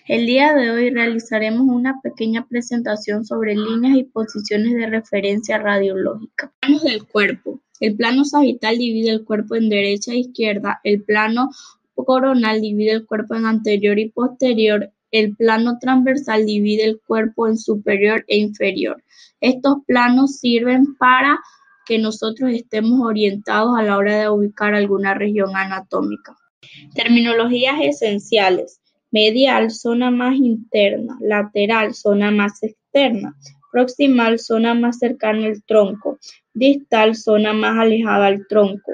El día de hoy realizaremos una pequeña presentación sobre líneas y posiciones de referencia radiológica. Planos del cuerpo. El plano sagital divide el cuerpo en derecha e izquierda. El plano coronal divide el cuerpo en anterior y posterior. El plano transversal divide el cuerpo en superior e inferior. Estos planos sirven para que nosotros estemos orientados a la hora de ubicar alguna región anatómica. Terminologías esenciales: medial, zona más interna; lateral, zona más externa; proximal, zona más cercana al tronco; distal, zona más alejada al tronco;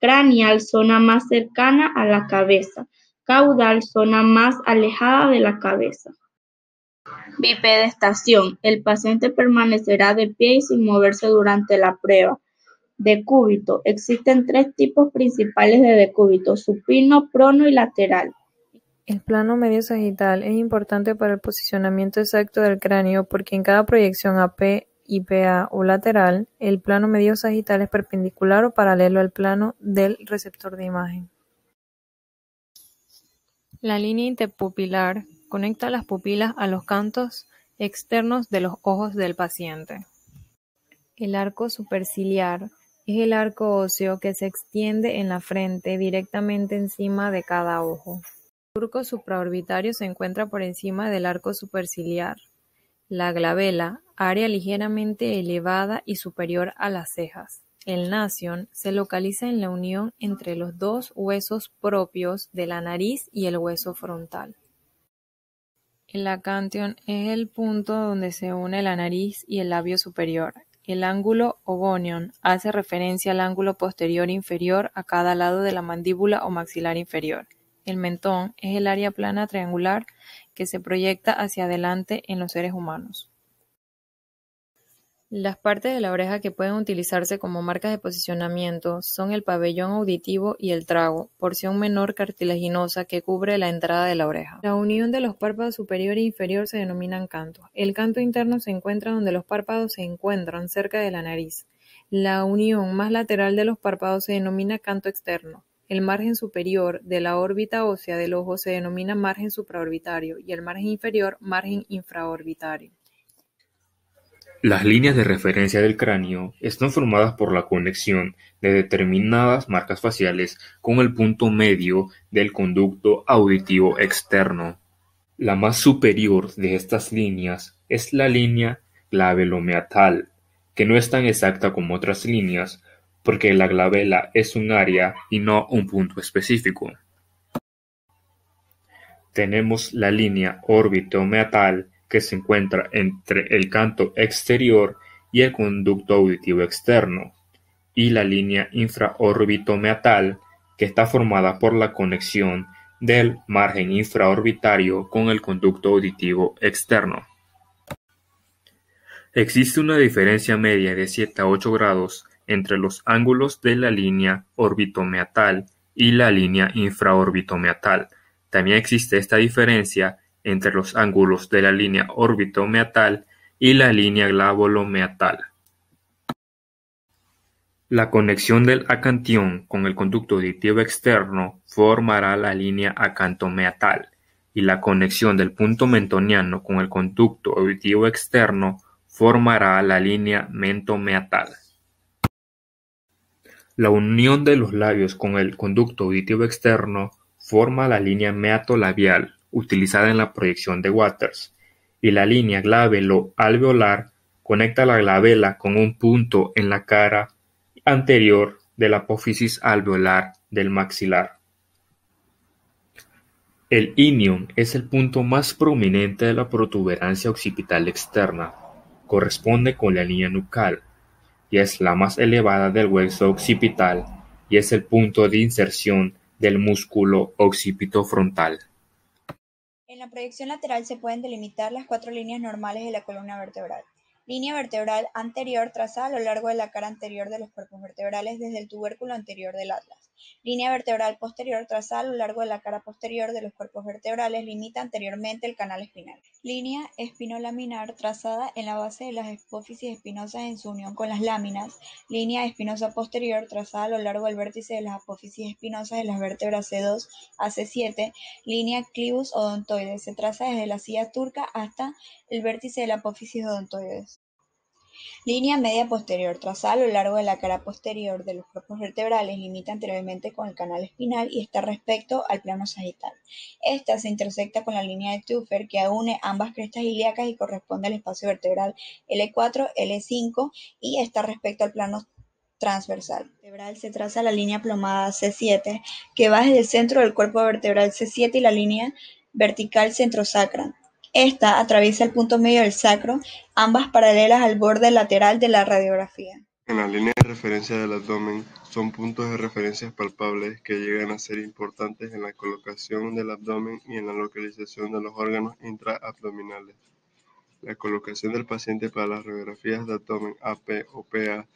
craneal, zona más cercana a la cabeza; caudal, zona más alejada de la cabeza. Bipedestación: el paciente permanecerá de pie y sin moverse durante la prueba. Decúbito: existen tres tipos principales de decúbito: supino, prono y lateral. El plano medio sagital es importante para el posicionamiento exacto del cráneo porque en cada proyección AP, IPA o lateral, el plano medio sagital es perpendicular o paralelo al plano del receptor de imagen. La línea interpupilar conecta las pupilas a los cantos externos de los ojos del paciente. El arco superciliar es el arco óseo que se extiende en la frente directamente encima de cada ojo. El surco supraorbitario se encuentra por encima del arco superciliar. La glabela, área ligeramente elevada y superior a las cejas. El nasion se localiza en la unión entre los dos huesos propios de la nariz y el hueso frontal. El acantion es el punto donde se une la nariz y el labio superior. El ángulo ogonion hace referencia al ángulo posterior inferior a cada lado de la mandíbula o maxilar inferior. El mentón es el área plana triangular que se proyecta hacia adelante en los seres humanos. Las partes de la oreja que pueden utilizarse como marcas de posicionamiento son el pabellón auditivo y el trago, porción menor cartilaginosa que cubre la entrada de la oreja. La unión de los párpados superior e inferior se denominan cantos. El canto interno se encuentra donde los párpados se encuentran cerca de la nariz. La unión más lateral de los párpados se denomina canto externo. El margen superior de la órbita ósea del ojo se denomina margen supraorbitario y el margen inferior margen infraorbitario. Las líneas de referencia del cráneo están formadas por la conexión de determinadas marcas faciales con el punto medio del conducto auditivo externo. La más superior de estas líneas es la línea glabelomeatal, que no es tan exacta como otras líneas, porque la glabela es un área y no un punto específico. Tenemos la línea orbitomeatal, que se encuentra entre el canto exterior y el conducto auditivo externo, y la línea infraorbitomeatal, que está formada por la conexión del margen infraorbitario con el conducto auditivo externo. Existe una diferencia media de 7 a 8 grados entre los ángulos de la línea orbitomeatal y la línea infraorbitomeatal. También existe esta diferencia entre los ángulos de la línea orbitomeatal y la línea glabelomeatal. La conexión del acantión con el conducto auditivo externo formará la línea acantomeatal, y la conexión del punto mentoniano con el conducto auditivo externo formará la línea mentomeatal. La unión de los labios con el conducto auditivo externo forma la línea meatolabial, utilizada en la proyección de Waters, y la línea glabelo-alveolar conecta la glabela con un punto en la cara anterior de la apófisis alveolar del maxilar. El inion es el punto más prominente de la protuberancia occipital externa, corresponde con la línea nucal, y es la más elevada del hueso occipital y es el punto de inserción del músculo occipitofrontal. En la proyección lateral se pueden delimitar las 4 líneas normales de la columna vertebral. Línea vertebral anterior trazada a lo largo de la cara anterior de los cuerpos vertebrales desde el tubérculo anterior del atlas. Línea vertebral posterior trazada a lo largo de la cara posterior de los cuerpos vertebrales, limita anteriormente el canal espinal. Línea espinolaminar trazada en la base de las apófisis espinosas en su unión con las láminas. Línea espinosa posterior trazada a lo largo del vértice de las apófisis espinosas de las vértebras C2 a C7. Línea clivus odontoides se traza desde la silla turca hasta el vértice de la apófisis odontoides. Línea media posterior trazada a lo largo de la cara posterior de los cuerpos vertebrales, limita anteriormente con el canal espinal y está respecto al plano sagital. Esta se intersecta con la línea de Teufer que une ambas crestas ilíacas y corresponde al espacio vertebral L4, L5 y está respecto al plano transversal. Vertebral se traza la línea plomada C7 que va desde el centro del cuerpo vertebral C7 y la línea vertical centrosacra. Esta atraviesa el punto medio del sacro, ambas paralelas al borde lateral de la radiografía. En la línea de referencia del abdomen son puntos de referencia palpables que llegan a ser importantes en la colocación del abdomen y en la localización de los órganos intraabdominales. La colocación del paciente para las radiografías de abdomen AP o PA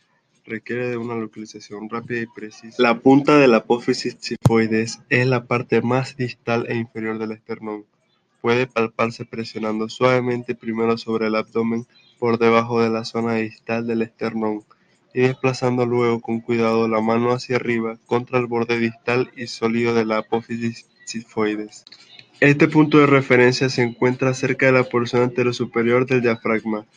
requiere de una localización rápida y precisa. La punta de la apófisis sifoides es la parte más distal e inferior del esternón. Puede palparse presionando suavemente primero sobre el abdomen por debajo de la zona distal del esternón y desplazando luego con cuidado la mano hacia arriba contra el borde distal y sólido de la apófisis sifoides. Este punto de referencia se encuentra cerca de la porción anterosuperior del diafragma.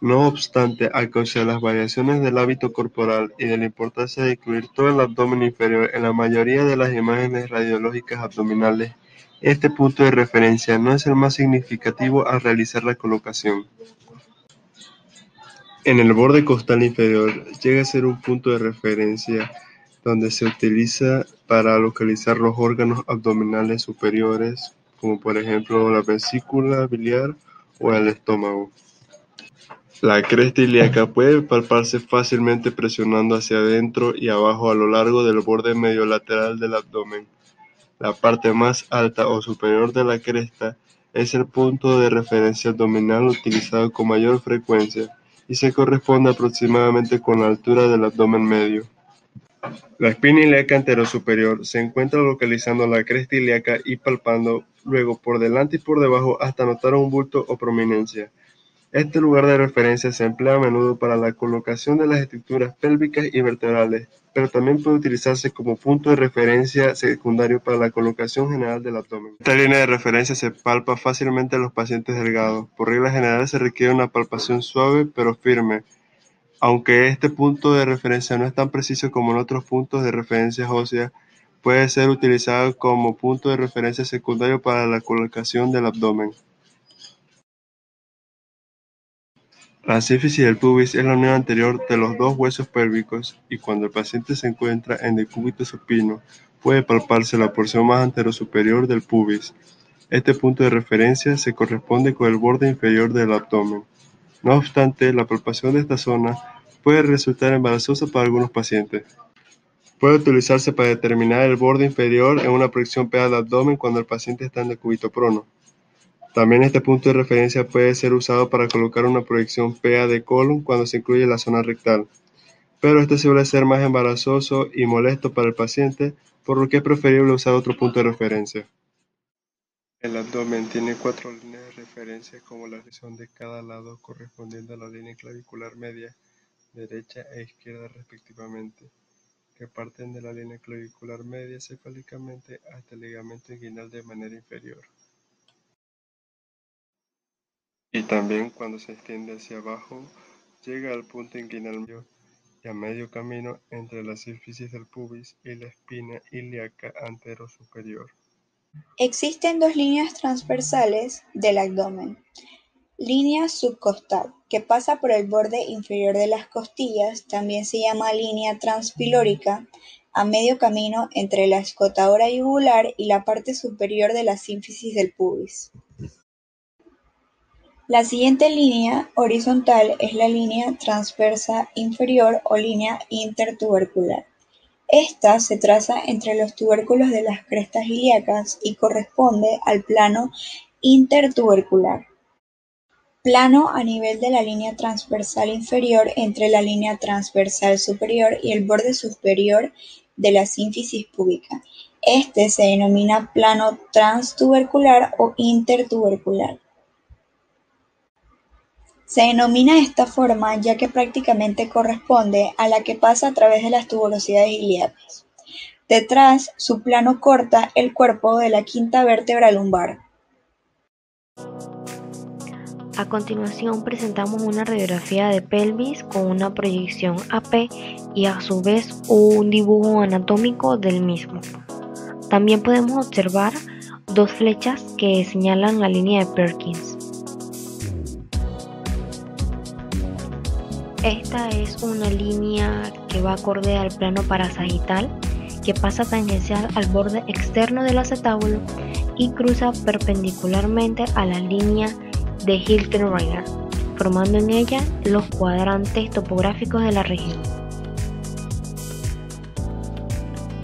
No obstante, a causa de las variaciones del hábito corporal y de la importancia de incluir todo el abdomen inferior en la mayoría de las imágenes radiológicas abdominales, este punto de referencia no es el más significativo al realizar la colocación. En el borde costal inferior llega a ser un punto de referencia donde se utiliza para localizar los órganos abdominales superiores, como por ejemplo la vesícula biliar o el estómago. La cresta ilíaca puede palparse fácilmente presionando hacia adentro y abajo a lo largo del borde medio lateral del abdomen. La parte más alta o superior de la cresta es el punto de referencia abdominal utilizado con mayor frecuencia y se corresponde aproximadamente con la altura del abdomen medio. La espina ilíaca anterosuperior se encuentra localizando la cresta ilíaca y palpando luego por delante y por debajo hasta notar un bulto o prominencia. Este lugar de referencia se emplea a menudo para la colocación de las estructuras pélvicas y vertebrales, pero también puede utilizarse como punto de referencia secundario para la colocación general del abdomen. Esta línea de referencia se palpa fácilmente en los pacientes delgados. Por regla general se requiere una palpación suave pero firme, aunque este punto de referencia no es tan preciso como en otros puntos de referencia ósea, puede ser utilizado como punto de referencia secundario para la colocación del abdomen. La sínfisis del pubis es la unión anterior de los dos huesos pélvicos y cuando el paciente se encuentra en decúbito supino, puede palparse la porción más anterosuperior del pubis. Este punto de referencia se corresponde con el borde inferior del abdomen. No obstante, la palpación de esta zona puede resultar embarazosa para algunos pacientes. Puede utilizarse para determinar el borde inferior en una proyección PA del abdomen cuando el paciente está en decúbito prono. También este punto de referencia puede ser usado para colocar una proyección PA de colon cuando se incluye la zona rectal, pero este suele ser más embarazoso y molesto para el paciente, por lo que es preferible usar otro punto de referencia. El abdomen tiene 4 líneas de referencia como la región de cada lado correspondiendo a la línea clavicular media, derecha e izquierda respectivamente, que parten de la línea clavicular media cefálicamente hasta el ligamento inguinal de manera inferior. Y también cuando se extiende hacia abajo, llega al punto inguinal medio y a medio camino entre la sínfisis del pubis y la espina ilíaca anterosuperior. Existen dos líneas transversales del abdomen. Línea subcostal, que pasa por el borde inferior de las costillas, también se llama línea transpilórica, a medio camino entre la escotadura yugular y la parte superior de la sínfisis del pubis. La siguiente línea horizontal es la línea transversa inferior o línea intertubercular. Esta se traza entre los tubérculos de las crestas ilíacas y corresponde al plano intertubercular. Plano a nivel de la línea transversal inferior entre la línea transversal superior y el borde superior de la sínfisis púbica. Este se denomina plano transtubercular o intertubercular. Se denomina de esta forma ya que prácticamente corresponde a la que pasa a través de las tuberosidades iliadas. Detrás, su plano corta el cuerpo de la quinta vértebra lumbar. A continuación presentamos una radiografía de pelvis con una proyección AP y a su vez un dibujo anatómico del mismo. También podemos observar dos flechas que señalan la línea de Perkins. Esta es una línea que va acorde al plano parasagital, que pasa tangencial al borde externo del acetábulo y cruza perpendicularmente a la línea de Hilton-Rainer, formando en ella los cuadrantes topográficos de la región.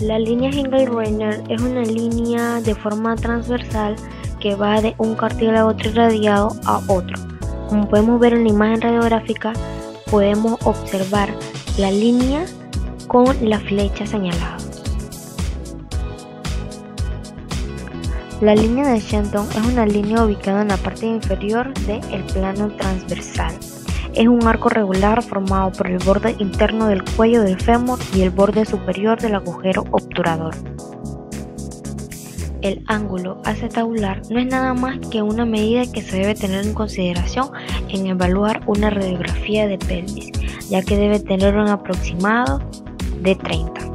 La línea Hilton-Rainer es una línea de forma transversal que va de un cartílago trirradiado a otro. Como podemos ver en la imagen radiográfica, podemos observar la línea con la flecha señalada. La línea de Shenton es una línea ubicada en la parte inferior del plano transversal. Es un arco regular formado por el borde interno del cuello del fémur y el borde superior del agujero obturador. El ángulo acetabular no es nada más que una medida que se debe tener en consideración en evaluar una radiografía de pelvis, ya que debe tener un aproximado de 30.